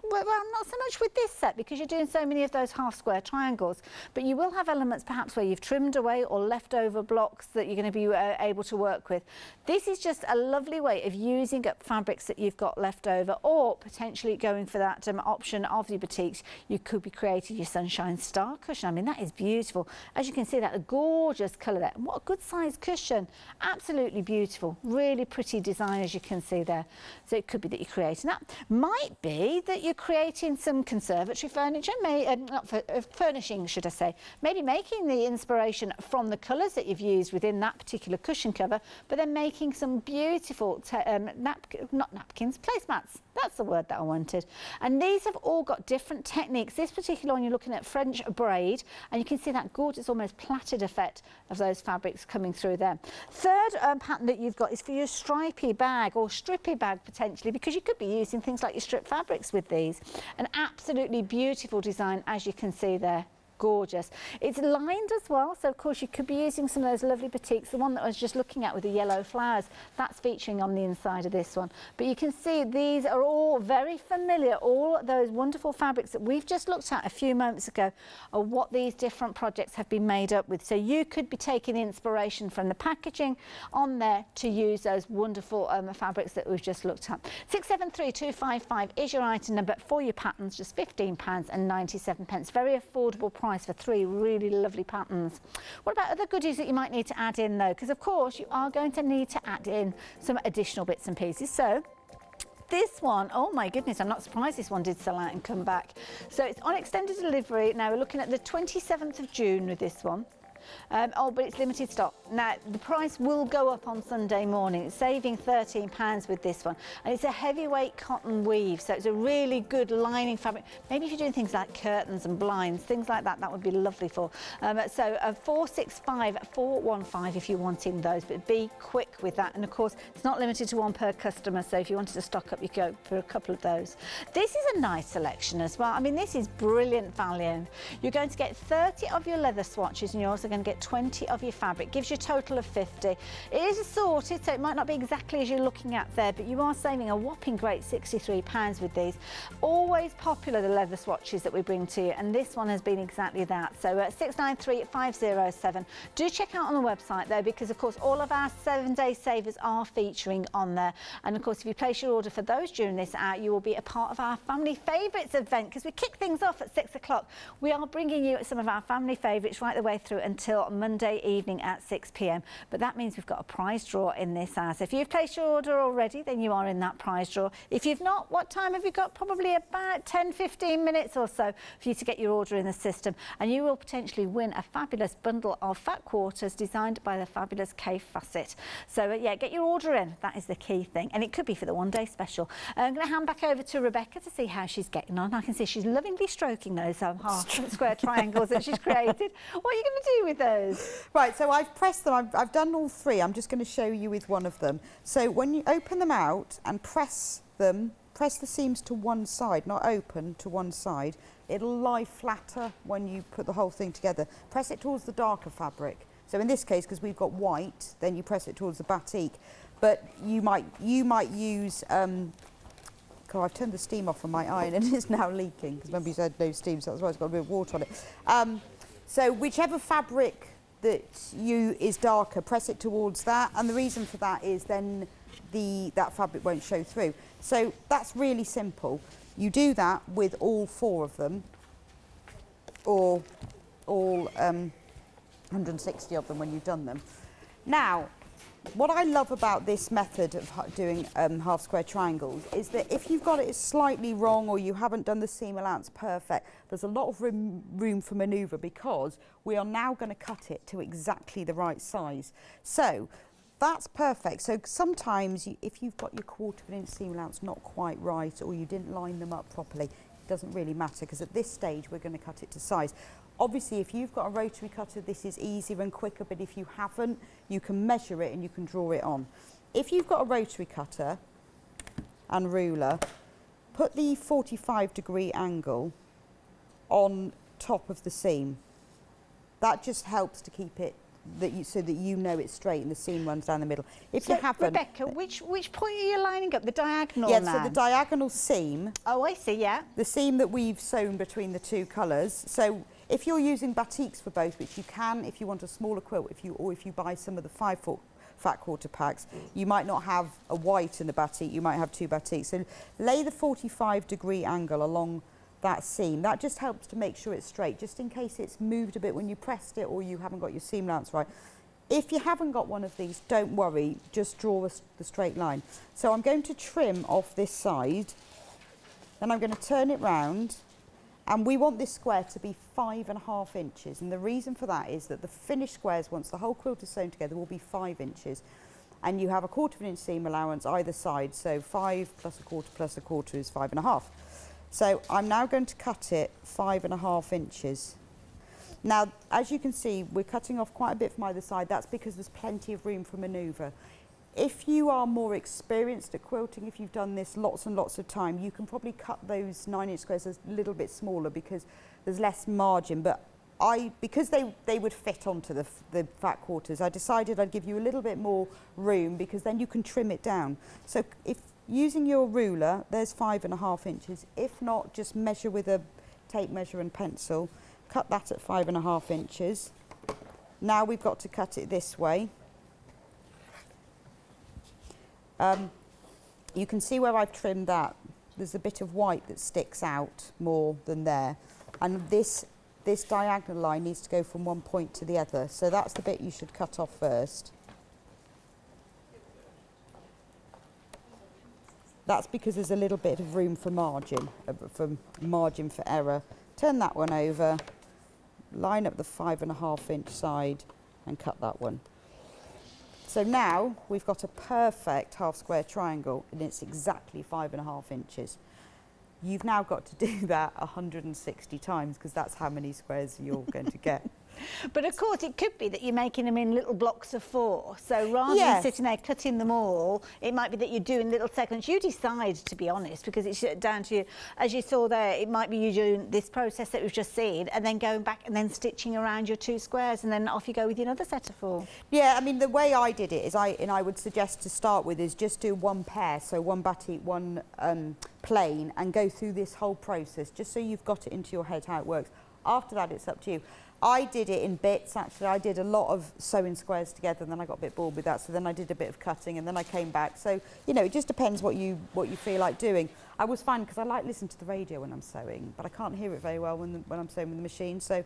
well, not so much with this set because you're doing so many of those half square triangles, but you will have elements perhaps where you've trimmed away or leftover blocks that you're going to be able to work with. This is just a lovely way of using up fabrics that you've got left over, or potentially going for that option of the batiks. You could be creating your sunshine star cushion. I mean, that is beautiful. As you can see, that a gorgeous colour there. And what a good sized cushion. Absolutely beautiful. Really pretty design, as you can see there. So it could be that you're creating that. Might be that you're creating some conservatory furniture, furnishing, should I say. Maybe making the inspiration from the colours that you've used within that particular cushion cover, but then making some beautiful placemats. That's the word that I wanted. And these have all got different techniques. This particular one, you're looking at French braid, and you can see that gorgeous, almost plaited effect of those fabrics coming through there. Third pattern that you've got is for your stripy bag or strippy bag potentially, because you could be using things like your strip fabrics with this. these. An absolutely beautiful design, as you can see there. Gorgeous. It's lined as well, so of course you could be using some of those lovely batiks. The one that I was just looking at with the yellow flowers, that's featuring on the inside of this one. But you can see these are all very familiar. All those wonderful fabrics that we've just looked at a few moments ago are what these different projects have been made up with. So you could be taking inspiration from the packaging on there to use those wonderful fabrics that we've just looked at. 673255 is your item number for your patterns, just £15.97. Very affordable price for 3 really lovely patterns. What about other goodies that you might need to add in though? Because of course you are going to need to add in some additional bits and pieces. So this one, oh my goodness, I'm not surprised this one did sell out and come back. So it's on extended delivery. Now we're looking at the 27th of June with this one. Oh, but it's limited stock. Now, the price will go up on Sunday morning. It's saving £13 with this one. And it's a heavyweight cotton weave, so it's a really good lining fabric. Maybe if you're doing things like curtains and blinds, things like that, that would be lovely for. So 465415 if you're wanting those, but be quick with that. And of course, it's not limited to one per customer, so if you wanted to stock up, you go for a couple of those. This is a nice selection as well. I mean, this is brilliant value. You're going to get 30 of your leather swatches, and you're also going to get 20 of your fabric. Gives you a total of 50. It is assorted, so it might not be exactly as you're looking at there, but you are saving a whopping great £63 with these. Always popular, the leather swatches that we bring to you, and this one has been exactly that. So 693507. Do check out on the website though, because of course all of our 7-day savers are featuring on there. And of course, if you place your order for those during this hour, you will be a part of our family favourites event, because we kick things off at 6 o'clock. We are bringing you some of our family favourites right the way through until Monday evening at 6 p.m. But that means we've got a prize draw in this hour. So if you've placed your order already, then you are in that prize draw. If you've not, what time have you got? Probably about 10-15 minutes or so for you to get your order in the system, and you will potentially win a fabulous bundle of fat quarters designed by the fabulous Kay Fassett. So yeah, get your order in. That is the key thing, and it could be for the one-day special. I'm going to hand back over to Rebecca to see how she's getting on. I can see she's lovingly stroking those half square triangles that she's created. What are you going to do with those? Right, so I've pressed them. I've done all 3. I'm just going to show you with one of them. So when you open them out and press them, press the seams to one side, not open to one side. It'll lie flatter when you put the whole thing together. Press it towards the darker fabric. So in this case, because we've got white, then you press it towards the batik. But you might use. God, I've turned the steam off on my iron and it's now leaking because remember you said no steam, so that's why it's got a bit of water on it. So whichever fabric that is darker, press it towards that, and the reason for that is then that fabric won't show through. So that's really simple. You do that with all 4 of them, or all 160 of them when you've done them. Now, what I love about this method of doing half square triangles is that if you've got it slightly wrong or you haven't done the seam allowance perfect, there's a lot of room for manoeuvre, because we are now going to cut it to exactly the right size. So that's perfect. So sometimes if you've got your 1/4 inch seam allowance not quite right, or you didn't line them up properly, it doesn't really matter, because at this stage we're going to cut it to size. Obviously, if you've got a rotary cutter, this is easier and quicker, but if you haven't, you can measure it and you can draw it on. If you've got a rotary cutter and ruler, put the 45-degree angle on top of the seam. That just helps to keep it so that you know it's straight and the seam runs down the middle. If you haven't, Rebecca, which point are you lining up? The diagonal now? now? So the diagonal seam. Oh, I see, yeah. The seam that we've sewn between the 2 colours. So if you're using batiks for both, which you can if you want a smaller quilt, if you buy some of the 5-foot fat quarter packs, you might not have a white in the batik, you might have 2 batiks. So lay the 45-degree angle along that seam. That just helps to make sure it's straight, just in case it's moved a bit when you pressed it or you haven't got your seam allowance right. If you haven't got one of these, don't worry, just draw the straight line. So I'm going to trim off this side, then I'm going to turn it round, and we want this square to be 5.5 inches, and the reason for that is that the finished squares, once the whole quilt is sewn together, will be 5 inches, and you have a 1/4 inch seam allowance either side, so 5 plus 1/4 plus 1/4 is 5.5. So I'm now going to cut it 5.5 inches. Now, as you can see, we're cutting off quite a bit from either side. That's because there's plenty of room for manoeuvre. if you are more experienced at quilting, if you've done this lots and lots of time, you can probably cut those 9-inch squares a little bit smaller because there's less margin. But because they would fit onto the fat quarters, I decided I'd give you a little bit more room because then you can trim it down. So if using your ruler, there's 5.5 inches. If not, just measure with a tape measure and pencil. Cut that at 5.5 inches. Now we've got to cut it this way. You can see where I've trimmed that. There's a bit of white that sticks out more than there. And this diagonal line needs to go from one point to the other. So that's the bit you should cut off first. That's because there's a little bit of room for margin for error. Turn that one over, line up the 5.5 inch side and cut that one. So now we've got a perfect half square triangle and it's exactly 5.5 inches. You've now got to do that 160 times because that's how many squares you're going to get. But of course it could be that you're making them in little blocks of 4. So rather than sitting there cutting them all, it might be that you're doing little segments. You decide, to be honest, because it's down to you. As you saw there, it might be you doing this process that we've just seen and then going back and then stitching around your 2 squares and then off you go with your other set of 4. Yeah, I mean, the way I did it is I would suggest to start with is just do one pair, so one batik, one plain, and go through this whole process just so you've got it into your head how it works. After that, it's up to you. I did it in bits, actually. I did a lot of sewing squares together and then I got a bit bored with that, so then I did a bit of cutting and then I came back. So, you know, it just depends what you feel like doing. I was fine because I like listening to the radio when I'm sewing, but I can't hear it very well when I'm sewing with the machine. So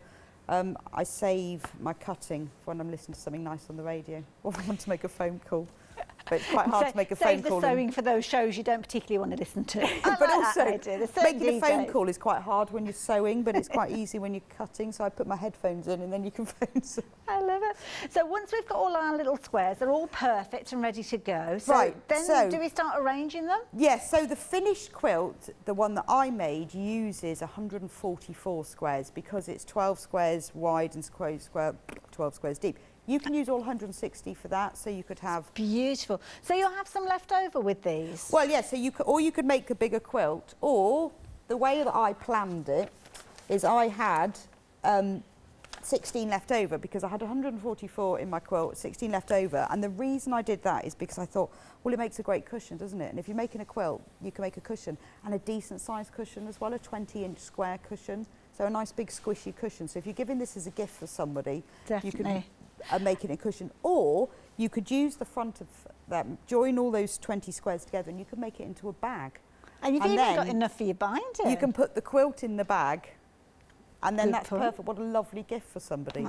I save my cutting for when I'm listening to something nice on the radio or I want to make a phone call. But it's quite hard to make a phone call. Save the sewing for those shows you don't particularly want to listen to. But also, making a phone call is quite hard when you're sewing, but it's quite easy when you're cutting. So I put my headphones in and then you can phone sew. I love it. So once we've got all our little squares, they're all perfect and ready to go. So right, then do we start arranging them? Yes, so the finished quilt, the one that I made, uses 144 squares because it's 12 squares wide and 12 squares deep. You can use all 160 for that, so you could have... Beautiful. So you'll have some left over with these? Well, yeah, so you could make a bigger quilt, or the way that I planned it is I had 16 left over because I had 144 in my quilt, 16 left over, and the reason I did that is because I thought, well, it makes a great cushion, doesn't it? And if you're making a quilt, you can make a cushion, and a decent sized cushion as well, a 20-inch square cushion, so a nice big squishy cushion. So if you're giving this as a gift for somebody, definitely, you can make it a cushion, or you could use the front of that, join all those 20 squares together, and you could make it into a bag. And you've even got enough for your binding. You can put the quilt in the bag, and then that's perfect. What a lovely gift for somebody.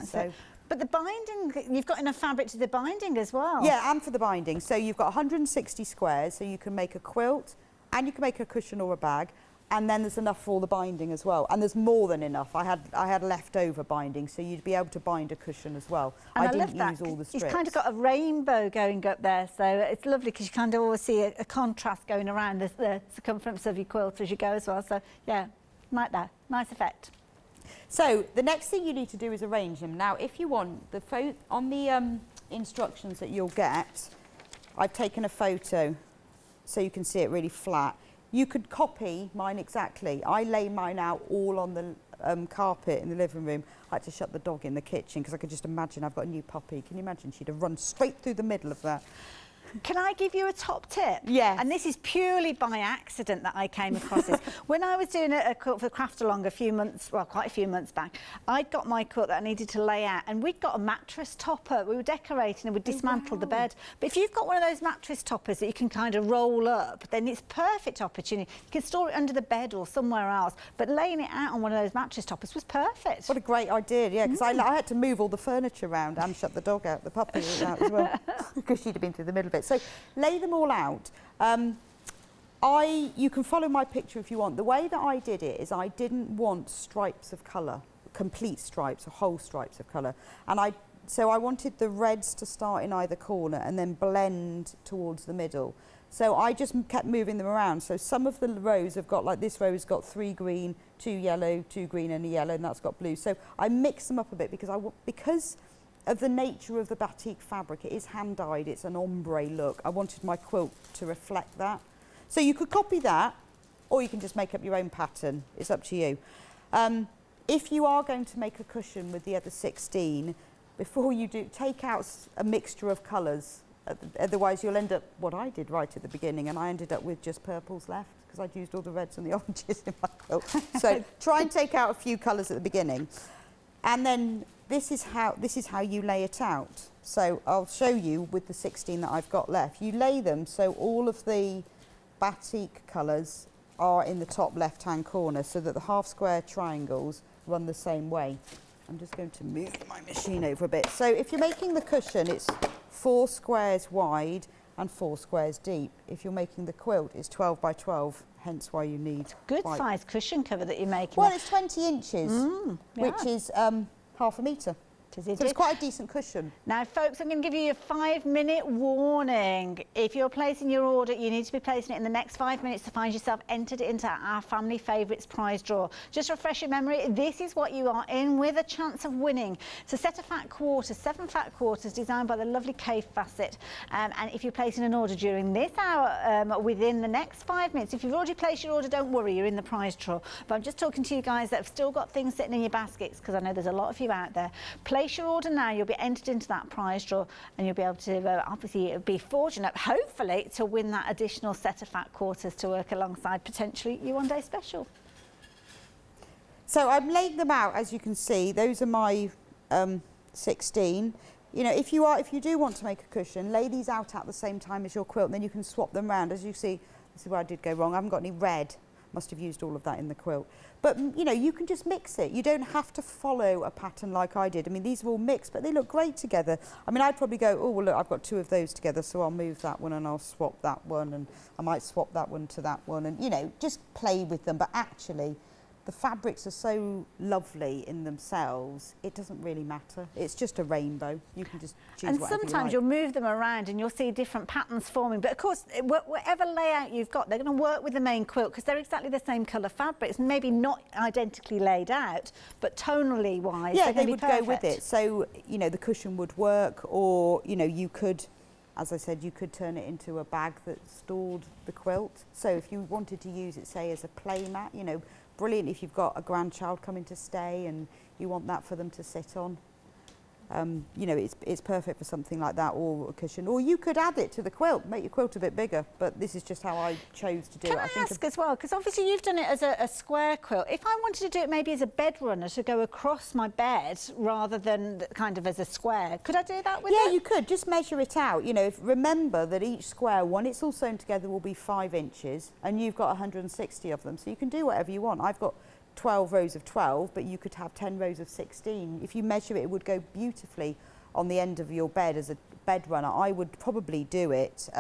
But the binding, you've got enough fabric to the binding as well. Yeah, and for the binding. So you've got 160 squares, so you can make a quilt, and you can make a cushion or a bag, and then there's enough for all the binding as well. And there's more than enough. I had leftover binding, so you'd be able to bind a cushion as well. And I didn't use all the strips. It's kind of got a rainbow going up there, so it's lovely because you kind of always see a contrast going around the circumference of your quilt as you go as well. So yeah, like that, nice effect. So the next thing you need to do is arrange them. Now, if you want, on the instructions that you'll get, I've taken a photo so you can see it really flat. You could copy mine exactly. I lay mine out all on the carpet in the living room. I had to shut the dog in the kitchen because I could just imagine I've got a new puppy. Can you imagine? She'd have run straight through the middle of that. Can I give you a top tip? Yes. And this is purely by accident that I came across this. When I was doing a quilt for Craft Along quite a few months back, I'd got my quilt that I needed to lay out, and we'd got a mattress topper. We were decorating and we'd dismantled the bed. But if you've got one of those mattress toppers that you can kind of roll up, then it's perfect opportunity. You can store it under the bed or somewhere else, but laying it out on one of those mattress toppers was perfect. What a great idea, yeah, because I had to move all the furniture around and shut the dog out, the puppy out as well, because she'd have been through the middle of it. So lay them all out. You can follow my picture if you want. The way that I did it is I didn't want stripes of colour, complete stripes or whole stripes of colour. And so I wanted the reds to start in either corner and then blend towards the middle. So I just kept moving them around. So some of the rows have got, like this row has got 3 green, 2 yellow, 2 green and a yellow, and that's got blue. So I mixed them up a bit because of the nature of the batik fabric. It is hand dyed, it's an ombre look. I wanted my quilt to reflect that. So you could copy that, or you can just make up your own pattern. It's up to you. If you are going to make a cushion with the other 16, before you do, take out a mixture of colours. Otherwise you'll end up, what I did right at the beginning, and I ended up with just purples left because I'd used all the reds and the oranges in my quilt. So try and take out a few colours at the beginning. And then this is how you lay it out. So I'll show you with the 16 that I've got left. You lay them so all of the batik colours are in the top left-hand corner, so that the half square triangles run the same way. I'm just going to move my machine over a bit. So if you're making the cushion, it's 4 squares wide and 4 squares deep. If you're making the quilt, it's 12 by 12, hence why you need good size cushion cover that you're making. Well, it's 20 inches, yeah. which is half a metre. So it's quite a decent cushion. Now, folks, I'm going to give you a 5-minute warning. If you're placing your order, you need to be placing it in the next 5 minutes to find yourself entered into our Family Favourites prize draw. Just refresh your memory, this is what you are in with a chance of winning. It's a set of fat quarters, 7 fat quarters designed by the lovely Kay Fassett. And if you're placing an order during this hour, within the next 5 minutes, if you've already placed your order, don't worry, you're in the prize draw. But I'm just talking to you guys that have still got things sitting in your baskets, because I know there's a lot of you out there. Place your order now, you'll be entered into that prize draw, and you'll be able to obviously be fortunate, hopefully, to win that additional set of fat quarters to work alongside potentially your one-day special. So I'm laying them out, as you can see. Those are my 16. You know, if you do want to make a cushion, lay these out at the same time as your quilt, and then you can swap them round. As you see, this is where I did go wrong. I haven't got any red. Must have used all of that in the quilt. But, you know, you can just mix it. You don't have to follow a pattern like I did. I mean, these are all mixed, but they look great together. I mean, I'd probably go, oh, well, look, I've got 2 of those together, so I'll move that one and I'll swap that one, and I might swap that one to that one, and, you know, just play with them. But actually, the fabrics are so lovely in themselves, it doesn't really matter. It's just a rainbow. You can just choose whatever you like. And sometimes you'll move them around and you'll see different patterns forming. But of course, whatever layout you've got, they're going to work with the main quilt because they're exactly the same colour fabrics. Maybe not identically laid out, but tonally wise, yeah, they would go with it. So, you know, the cushion would work, or, you know, you could, as I said, you could turn it into a bag that stored the quilt. So if you wanted to use it, say, as a play mat, you know, brilliant if you've got a grandchild coming to stay and you want that for them to sit on. You know, it's perfect for something like that, or a cushion. Or you could add it to the quilt, make your quilt a bit bigger, but this is just how I chose to do it. Can I ask as well, because obviously you've done it as a square quilt. If I wanted to do it maybe as a bed runner to go across my bed rather than kind of as a square, could I do that with it? Yeah, you could. Just measure it out. You know, remember that each square one, it's all sewn together, will be 5 inches, and you've got 160 of them, so you can do whatever you want. I've got 12 rows of 12, but you could have 10 rows of 16. If you measure it, it would go beautifully on the end of your bed as a bed runner. I would probably do it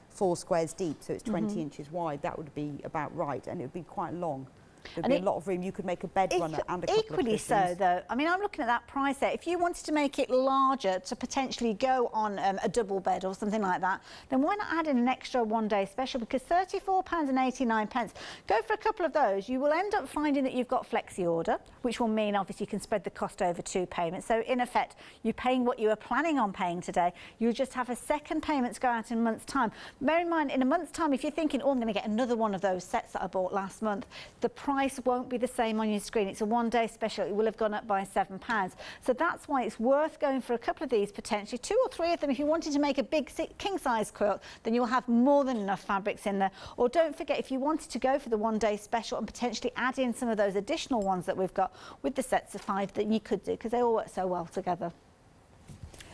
4 squares deep, so it's 20 inches wide. That would be about right, and it would be quite long. There'd be a lot of room. You could make a bed runner and a couple of cushions. Equally so, though. I mean, I'm looking at that price there. If you wanted to make it larger to potentially go on a double bed or something like that, then why not add in an extra one-day special? Because £34.89. Go for a couple of those. You will end up finding that you've got flexi order, which will mean obviously you can spread the cost over 2 payments. So in effect, you're paying what you were planning on paying today. You'll just have a second payment to go out in a month's time. Bear in mind, in a month's time, if you're thinking, oh, I'm going to get another one of those sets that I bought last month, the price won't be the same on your screen. It's a one-day special. It will have gone up by £7. So that's why it's worth going for a couple of these, potentially 2 or 3 of them. If you wanted to make a big king-size quilt, then you'll have more than enough fabrics in there. Or don't forget, if you wanted to go for the one-day special and potentially add in some of those additional ones that we've got with the sets of 5, that you could do, because they all work so well together.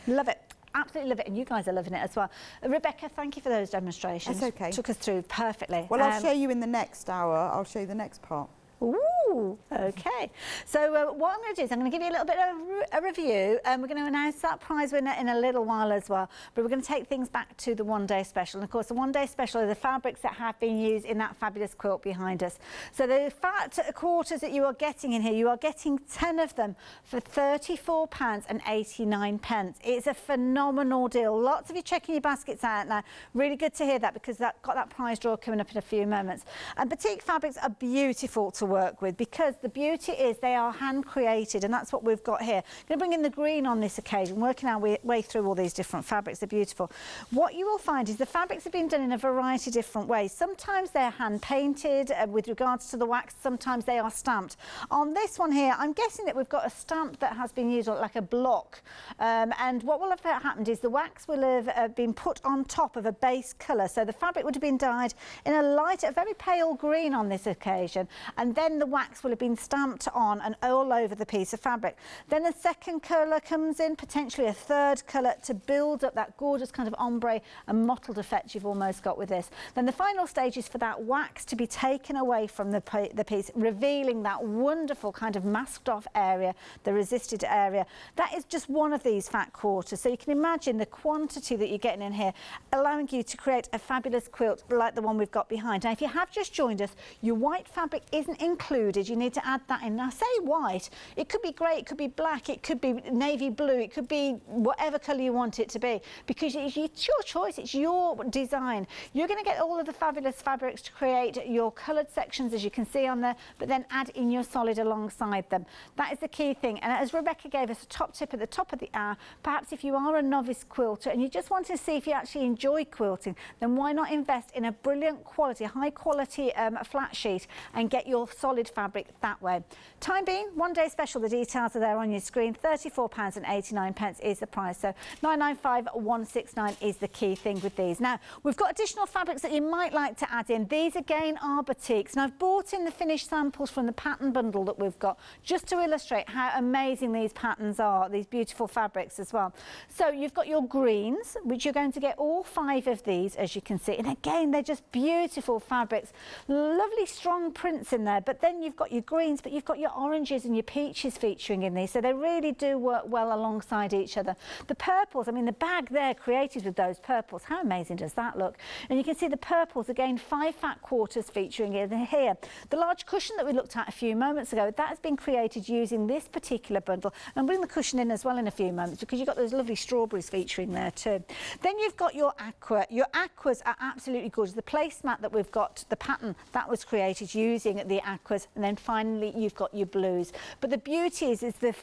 Love it. Absolutely love it, and you guys are loving it as well. Rebecca, thank you for those demonstrations. That's okay. Took us through perfectly. Well, I'll show you in the next hour. I'll show you the next part. Ooh, okay. So what I'm going to do is I'm going to give you a little bit of a review, and we're going to announce that prize winner in a little while as well. But we're going to take things back to the one-day special. And of course, the one-day special are the fabrics that have been used in that fabulous quilt behind us. So the fat quarters that you are getting in here, you are getting 10 of them for £34.89. It's a phenomenal deal. Lots of you checking your baskets out now. Really good to hear that, because that got that prize draw coming up in a few moments. And Batik Fabrics are beautiful to work with because the beauty is they are hand created, and that's what we've got here. I'm going to bring in the green on this occasion, working our way through all these different fabrics. They're beautiful. What you will find is the fabrics have been done in a variety of different ways. Sometimes they're hand painted with regards to the wax, sometimes they are stamped. On this one here, I'm guessing that we've got a stamp that has been used like a block, and what will have happened is the wax will have been put on top of a base colour, so the fabric would have been dyed in a very pale green on this occasion, and then the wax will have been stamped on and all over the piece of fabric. Then a second colour comes in, potentially a third colour, to build up that gorgeous kind of ombre and mottled effect you've almost got with this. Then the final stage is for that wax to be taken away from the piece, revealing that wonderful kind of masked off area, the resisted area. That is just one of these fat quarters, so you can imagine the quantity that you're getting in here, allowing you to create a fabulous quilt like the one we've got behind. Now, if you have just joined us, your white fabric isn't included. You need to add that in. Now, say white, it could be grey, it could be black, it could be navy blue, it could be whatever colour you want it to be, because it's your choice, it's your design. You're going to get all of the fabulous fabrics to create your coloured sections, as you can see on there, but then add in your solid alongside them. That is the key thing. And as Rebecca gave us a top tip at the top of the hour, perhaps if you are a novice quilter and you just want to see if you actually enjoy quilting, then why not invest in a brilliant quality, high quality flat sheet and get your solid fabric that way. Time being, one day special, the details are there on your screen. £34.89 is the price, so £995,169 is the key thing with these. Now, we've got additional fabrics that you might like to add in. These again are batiks, and I've brought in the finished samples from the pattern bundle that we've got, just to illustrate how amazing these patterns are, these beautiful fabrics as well. So you've got your greens, which you're going to get all 5 of these, as you can see, and again, they're just beautiful fabrics, lovely strong prints in there. But then you've got your greens, but you've got your oranges and your peaches featuring in these, so they really do work well alongside each other. The purples, I mean, the bag there created with those purples, how amazing does that look? And you can see the purples, again, 5 fat quarters featuring in here. The large cushion that we looked at a few moments ago, that has been created using this particular bundle. And I'll bring the cushion in as well in a few moments, because you've got those lovely strawberries featuring there too. Then you've got your aqua. Your aquas are absolutely gorgeous. The placemat that we've got, the pattern, that was created using the aquas. And then finally, you've got your blues. But the beauty is the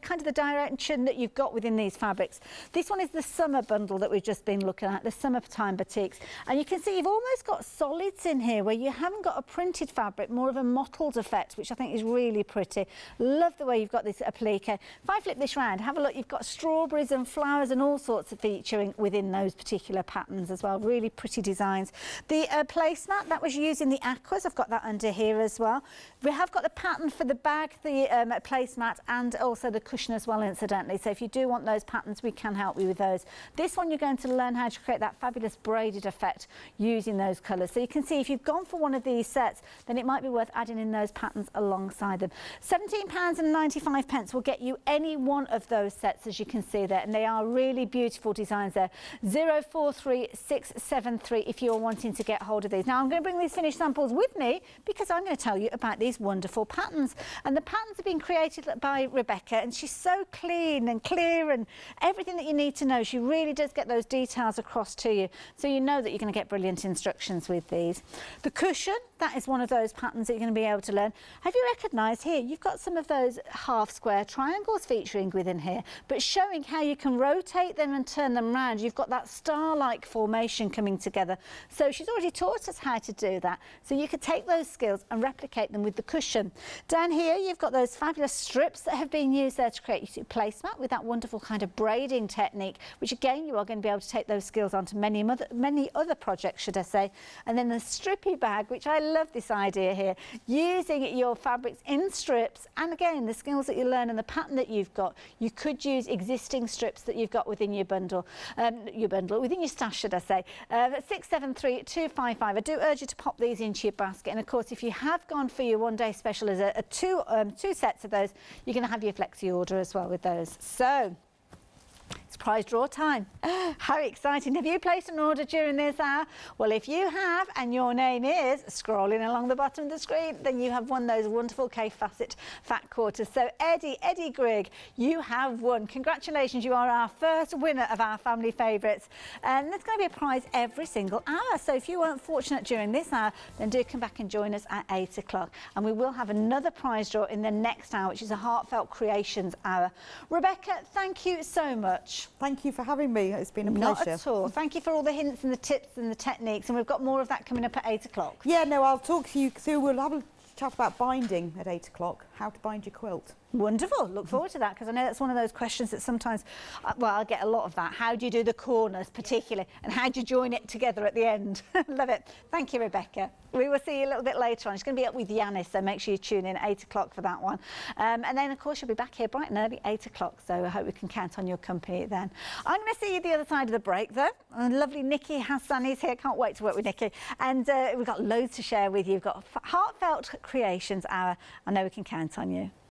kind of the direction that you've got within these fabrics. This one is the summer bundle that we've just been looking at, the summertime batiks. And you can see you've almost got solids in here where you haven't got a printed fabric, more of a mottled effect, which I think is really pretty. Love the way you've got this applique. If I flip this round, have a look, you've got strawberries and flowers and all sorts of featuring within those particular patterns as well. Really pretty designs. The placemat, that was using the aquas. I've got that under here as well. We have got the pattern for the bag, the placemat, and also the cushion as well, incidentally. So if you do want those patterns, we can help you with those. This one, you're going to learn how to create that fabulous braided effect using those colours. So you can see if you've gone for one of these sets, then it might be worth adding in those patterns alongside them. £17.95 will get you any one of those sets, as you can see there, and they are really beautiful designs there. 043673 if you're wanting to get hold of these. Now, I'm going to bring these finished samples with me because I'm going to tell you about these wonderful patterns. And the patterns have been created by Rebecca, and she's so clean and clear and everything that you need to know. She really does get those details across to you, so you know that you're going to get brilliant instructions with these. The cushion, that is one of those patterns that you're going to be able to learn. Have you recognised here, you've got some of those half square triangles featuring within here, but showing how you can rotate them and turn them round. You've got that star-like formation coming together. So she's already taught us how to do that. So you could take those skills and replicate them with the cushion. Down here, you've got those fabulous strips that have been used there to create your placemat with that wonderful kind of braiding technique, which again, you are going to be able to take those skills onto many other projects, should I say. And then the strippy bag, which I love this idea here, using your fabrics in strips, and again, the skills that you learn and the pattern that you've got, you could use existing strips that you've got within your bundle, within your stash, should I say. 673255. I do urge you to pop these into your basket, and of course, if you have gone for your one day special as two sets of those, you're going to have your flexi order as well with those. So it's It's prize draw time. How exciting. Have you placed an order during this hour? Well, if you have, and your name is scrolling along the bottom of the screen, then you have won those wonderful K Facet fat quarters. So Eddie Grigg, you have won. Congratulations, you are our first winner of our family favourites. And there's going to be a prize every single hour. So if you weren't fortunate during this hour, then do come back and join us at 8 o'clock. And we will have another prize draw in the next hour, which is a Heartfelt Creations hour. Rebecca, thank you so much. Thank you for having me. It's been a pleasure. Not at all. Thank you for all the hints and the tips and the techniques, and we've got more of that coming up at 8 o'clock. Yeah, no, I'll talk to you soon. We'll have a chat about binding at 8 o'clock, how to bind your quilt. Wonderful. Look forward to that, because I know that's one of those questions that sometimes, well, I get a lot of that. How do you do the corners particularly, and how do you join it together at the end? Love it. Thank you, Rebecca. We will see you a little bit later on. It's going to be up with Yanis, so make sure you tune in at 8 o'clock for that one. And then, of course, you'll be back here bright and early, 8 o'clock, so I hope we can count on your company then. I'm going to see you the other side of the break, though. And lovely Nikki Hassan is here. Can't wait to work with Nikki. And we've got loads to share with you. We've got Heartfelt Creations hour. I know we can count on you.